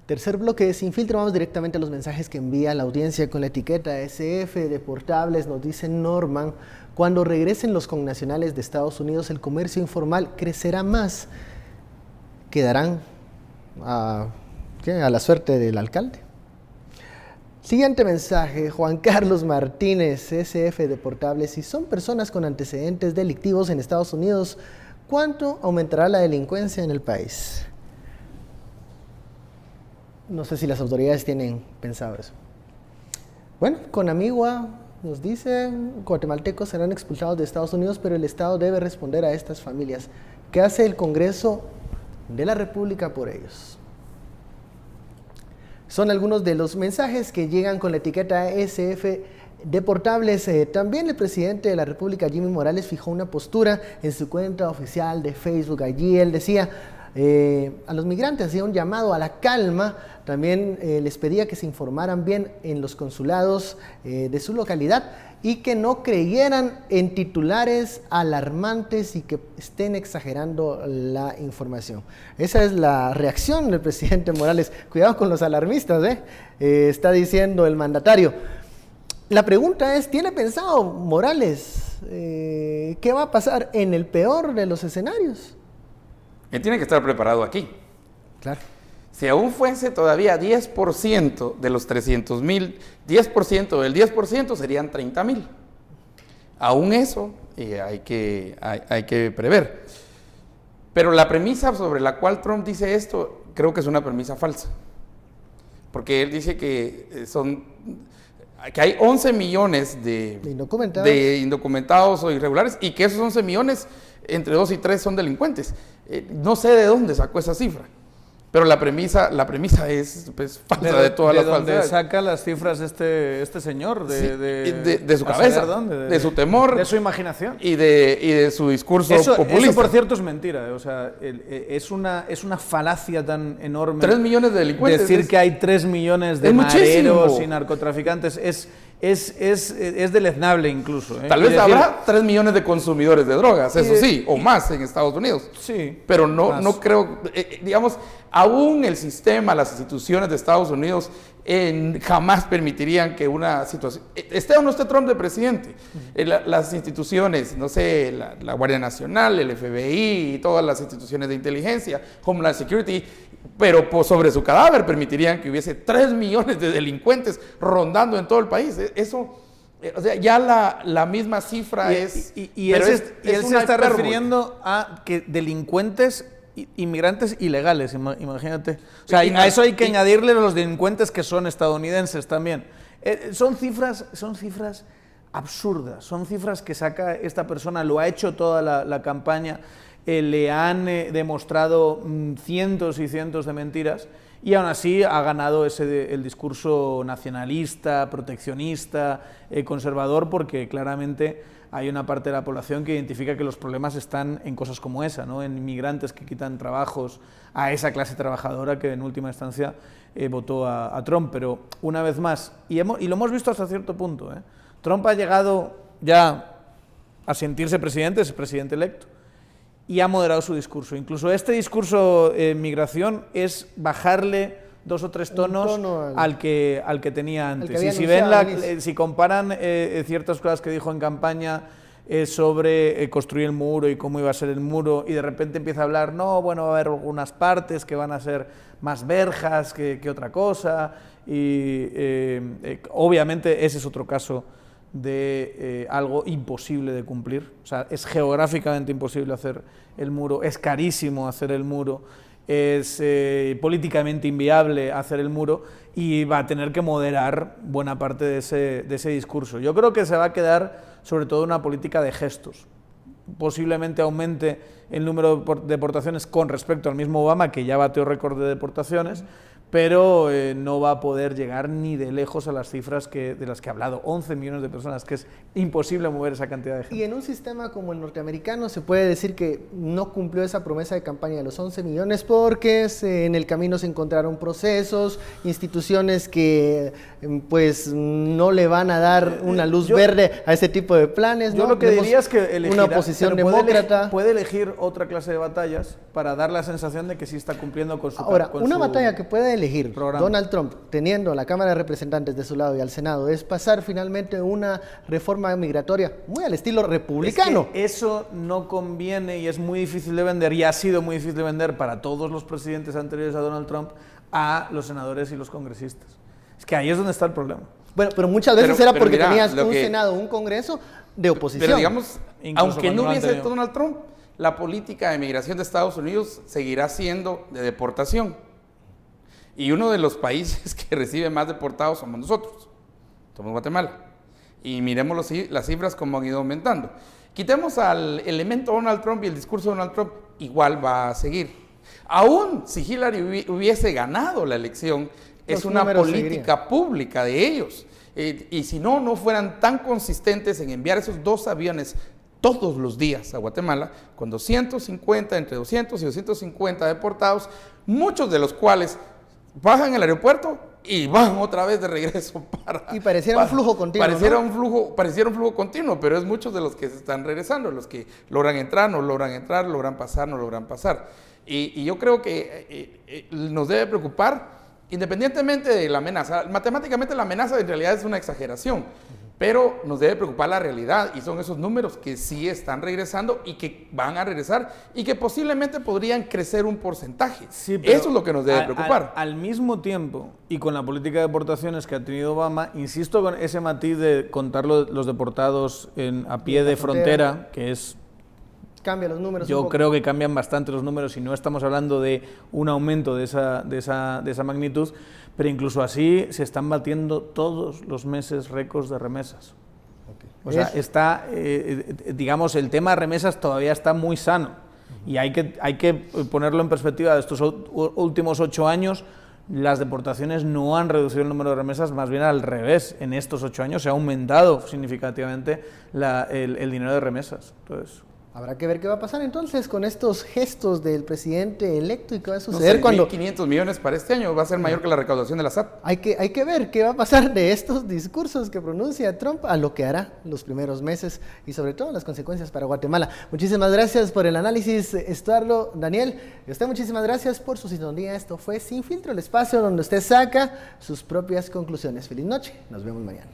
Tercer bloque de Sin Filtro, vamos directamente a los mensajes que envía la audiencia con la etiqueta SF de Portables. Nos dice Norman: cuando regresen los connacionales de Estados Unidos, el comercio informal crecerá más. ¿Quedarán a la suerte del alcalde? Siguiente mensaje, Juan Carlos Martínez, SF de Portables: si son personas con antecedentes delictivos en Estados Unidos, ¿cuánto aumentará la delincuencia en el país? No sé si las autoridades tienen pensado eso. Bueno, Conamigua nos dice: guatemaltecos serán expulsados de Estados Unidos, pero el Estado debe responder a estas familias. ¿Qué hace el Congreso de la República por ellos? Son algunos de los mensajes que llegan con la etiqueta SF de Portables. También el presidente de la República, Jimmy Morales, fijó una postura en su cuenta oficial de Facebook. Allí él decía: a los migrantes hacía un llamado a la calma. También les pedía que se informaran bien en los consulados de su localidad y que no creyeran en titulares alarmantes y que estén exagerando la información. Esa es la reacción del presidente Morales. Cuidado con los alarmistas, está diciendo el mandatario. La pregunta es: ¿tiene pensado Morales qué va a pasar en el peor de los escenarios? Él tiene que estar preparado aquí. Claro. Si aún fuese todavía 10% de los 300,000, 10% del 10% serían 30,000. Aún eso hay que prever. Pero la premisa sobre la cual Trump dice esto, creo que es una premisa falsa. Porque él dice que hay 11 millones de indocumentados o irregulares, y que esos 11 millones, entre 2 y 3 son delincuentes. No sé de dónde sacó esa cifra. Pero la premisa es pues, falsa de todas las falsedades. ¿De dónde saca las cifras este señor? De su cabeza, de su temor. De su imaginación. Y de su discurso populista. Eso, por cierto, es mentira. O sea, es una falacia tan enorme. 3 millones de delincuentes. Decir que hay 3 millones de mareros y narcotraficantes es deleznable incluso. Tal vez habrá 3 millones de consumidores de drogas, eso sí, o más en Estados Unidos. Sí. Pero no creo, digamos, aún el sistema, las instituciones de Estados Unidos jamás permitirían que una situación, esté o no esté Trump de presidente, las instituciones, no sé, la Guardia Nacional, el FBI y todas las instituciones de inteligencia, Homeland Security, pero sobre su cadáver permitirían que hubiese 3 millones de delincuentes rondando en todo el país. Eso, o sea, ya la misma cifra es... Y él se está refiriendo a que delincuentes, inmigrantes ilegales, imagínate. O sea, a eso hay que añadirle los delincuentes que son estadounidenses también. Son cifras absurdas, son cifras que saca esta persona, lo ha hecho toda la campaña. Le han demostrado cientos y cientos de mentiras, y aún así ha ganado el discurso nacionalista, proteccionista, conservador, porque claramente hay una parte de la población que identifica que los problemas están en cosas como esa, ¿no? En inmigrantes que quitan trabajos a esa clase trabajadora que en última instancia votó a Trump. Pero una vez más, y lo hemos visto hasta cierto punto, Trump ha llegado ya a sentirse presidente, es presidente electo, y ha moderado su discurso. Incluso este discurso en migración es bajarle 2 o 3 tonos al que tenía antes. Y si comparan ciertas cosas que dijo en campaña sobre construir el muro y cómo iba a ser el muro, y de repente empieza a hablar, va a haber algunas partes que van a ser más verjas que otra cosa, y obviamente ese es otro caso de algo imposible de cumplir. O sea, es geográficamente imposible hacer el muro, es carísimo hacer el muro, es políticamente inviable hacer el muro, y va a tener que moderar buena parte de ese discurso. Yo creo que se va a quedar sobre todo una política de gestos. Posiblemente aumente el número de deportaciones con respecto al mismo Obama, que ya batió récord de deportaciones, pero no va a poder llegar ni de lejos a las cifras de las que ha hablado, 11 millones de personas, que es imposible mover esa cantidad de gente. Y en un sistema como el norteamericano se puede decir que no cumplió esa promesa de campaña de los 11 millones porque en el camino se encontraron procesos, instituciones que pues no le van a dar una luz verde a ese tipo de planes, ¿no? Yo lo que diría es que elegirá, una oposición demócrata. Puede elegir otra clase de batallas para dar la sensación de que sí está cumpliendo con su Ahora, una batalla que puede elegir Donald Trump, teniendo la Cámara de Representantes de su lado y al Senado, es pasar finalmente una reforma migratoria muy al estilo republicano. Es que eso no conviene y es muy difícil de vender, y ha sido muy difícil de vender para todos los presidentes anteriores a Donald Trump, a los senadores y los congresistas. Es que ahí es donde está el problema. Bueno, pero muchas veces era porque tenías un Senado, un Congreso de oposición. Pero digamos, aunque no hubiese Donald Trump, la política de migración de Estados Unidos seguirá siendo de deportación. Y uno de los países que recibe más deportados somos nosotros, somos Guatemala. Y miremos las cifras como han ido aumentando. Quitemos al elemento Donald Trump y el discurso de Donald Trump, igual va a seguir. Aún si Hillary hubiese ganado la elección, es una política pública de ellos. Y si no fueran tan consistentes en enviar esos 2 aviones todos los días a Guatemala, con 250, entre 200 y 250 deportados, muchos de los cuales bajan al aeropuerto y van otra vez de regreso y pareciera un flujo continuo. Pareciera un flujo continuo, pero es muchos de los que se están regresando, los que logran entrar, no logran entrar, logran pasar, no logran pasar. Y yo creo que nos debe preocupar, independientemente de la amenaza. Matemáticamente la amenaza en realidad es una exageración, pero nos debe preocupar la realidad, y son esos números que sí están regresando y que van a regresar y que posiblemente podrían crecer un porcentaje. Sí, eso es lo que nos debe preocupar. Al mismo tiempo, y con la política de deportaciones que ha tenido Obama, insisto con ese matiz de contar los deportados a pie de frontera, que es... Cambia los números. Yo creo que cambian bastante los números y no estamos hablando de un aumento de esa magnitud, pero incluso así se están batiendo todos los meses récords de remesas. O sea, está, digamos, el tema de remesas todavía está muy sano y hay que ponerlo en perspectiva. De estos últimos 8 años, las deportaciones no han reducido el número de remesas, más bien al revés. En estos 8 años se ha aumentado significativamente el dinero de remesas. Entonces, habrá que ver qué va a pasar entonces con estos gestos del presidente electo y qué va a suceder cuando... 1.500 millones para este año, va a ser mayor que la recaudación de la SAT. Hay que ver qué va a pasar de estos discursos que pronuncia Trump a lo que hará los primeros meses y sobre todo las consecuencias para Guatemala. Muchísimas gracias por el análisis, Estuardo, Daniel. Y a usted muchísimas gracias por su sintonía. Esto fue Sin Filtro, el espacio donde usted saca sus propias conclusiones. Feliz noche, nos vemos mañana.